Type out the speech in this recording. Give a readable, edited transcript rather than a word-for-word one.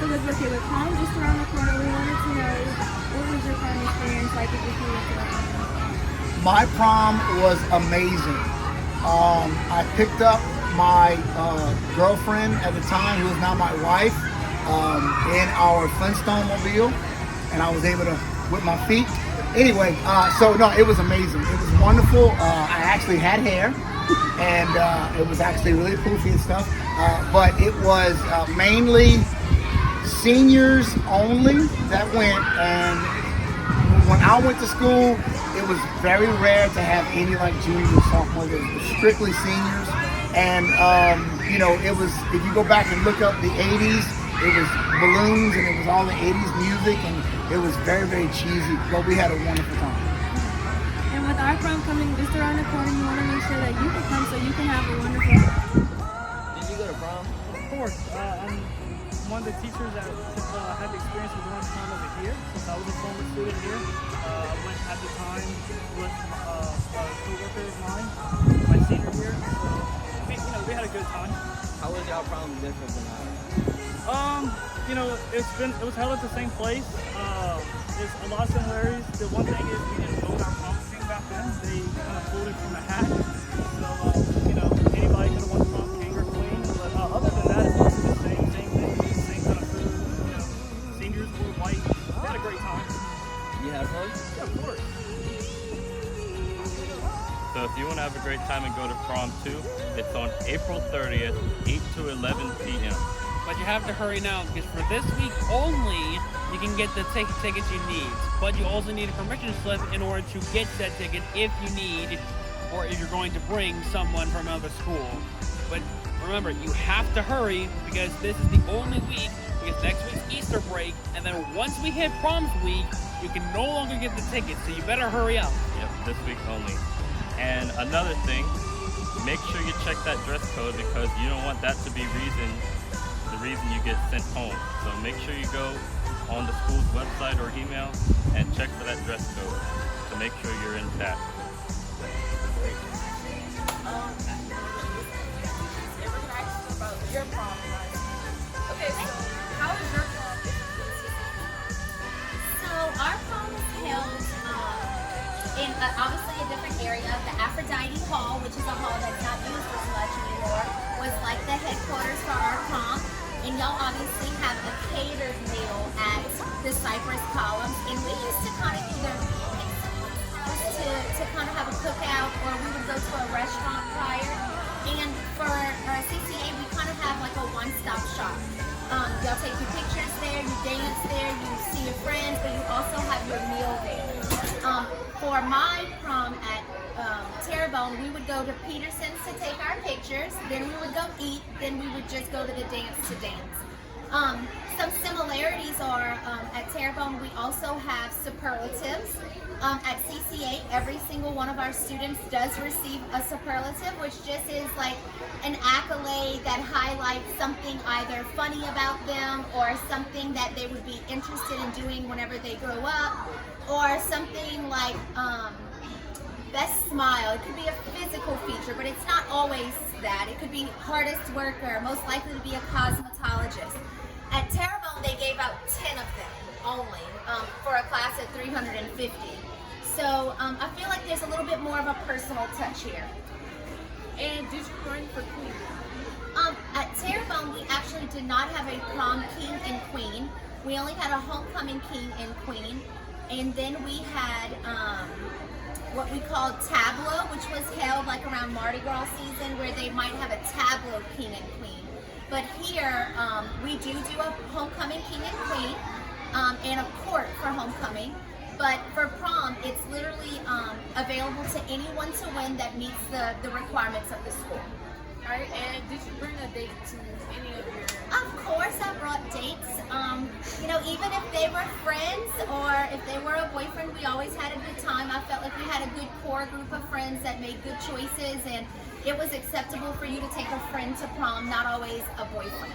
So with prom just around the corner, we wanted to know what was your prom experience like if you went to the prom? My prom was amazing. I picked up my girlfriend at the time, who is now my wife, in our Flintstone mobile, and I was able to whip my feet. Anyway, so no, it was amazing. It was wonderful. I actually had hair, and it was actually really poofy and stuff. But it was mainly seniors only that went, and when I went to school, it was very rare to have any like juniors and sophomores. It was strictly seniors, and you know, it was, if you go back and look up the 80s, it was balloons and it was all the 80s music, and it was very, very cheesy, but we had a wonderful time. And with our prom coming just around the corner, you want to make sure that you can come so you can have a wonderful time. Did you go to prom? Of course. I'm one of the teachers that had the experience with doing prom over here, since I was a former student here. I went at the time with a co-worker of mine, my senior year. So we had a good time. How was y'all prom different than ours? It was held at the same place. There's a lot of similarities. The one thing is we didn't know our prom king back then. They kind of pulled it from a hat. So, anybody could have won prom king or queen. But other than that, it's mostly the same thing, same kind of food. Seniors wore white. We had a great time. You had fun? Yeah, of course. So if you want to have a great time and go to prom too, it's on April 30th, 8 to 11 p.m. But you have to hurry now, because for this week only, you can get the tickets you need. But you also need a permission slip in order to get that ticket if you need, or if you're going to bring someone from another school. But remember, you have to hurry, because this is the only week, because next week's Easter break, and then once we hit prom's week, you can no longer get the tickets, so you better hurry up. Yep, this week only. And another thing, make sure you check that dress code, because you don't want that to be the reason you get sent home. So make sure you go on the school's website or email and check for that dress code to make sure you're intact. Your prom was. Okay, so how was your prom? So our prom was held in obviously a different area. The Aphrodite Hall, which is a hall that's not used as much anymore, was like the headquarters for our prom. And y'all obviously have a catered meal at the Cypress Columns. And we used to kind of either pick someone's house to kind of have a cookout, or we would go to a restaurant prior. And for CCA, we kind of have like a one-stop shop. Y'all take your pictures there, you dance there, you see your friends, but you also have your meal there. For my prom at Terrebonne, we would go to Peterson's to take our pictures, then we would go eat, then we would just go to the dance to dance. Some similarities are at Terrebonne, we also have superlatives. At CCA, every single one of our students does receive a superlative, which just is like an accolade that highlights something either funny about them, or something that they would be interested in doing whenever they grow up, or something like best smile. It could be a physical feature, but it's not always that. It could be hardest worker, most likely to be a cosmetologist. At Terrebonne, they gave out 10 of them only for a class of 350. So I feel like there's a little bit more of a personal touch here. And did you run for queen? At Terrebonne, we actually did not have a prom king and queen. We only had a homecoming king and queen. And then we had what we called tableau, which was held like around Mardi Gras season, where they might have a tableau king and queen. But here, we do a homecoming king and queen, and a court for homecoming. But for prom, it's literally available to anyone to win that meets the requirements of the school. All right, and did you bring a date to any of your? Of course, I brought dates. Even if they were friends or if they were a boyfriend, we always had a good time. I felt like we had a good core group of friends that made good choices, and it was acceptable for you to take a friend to prom, not always a boyfriend.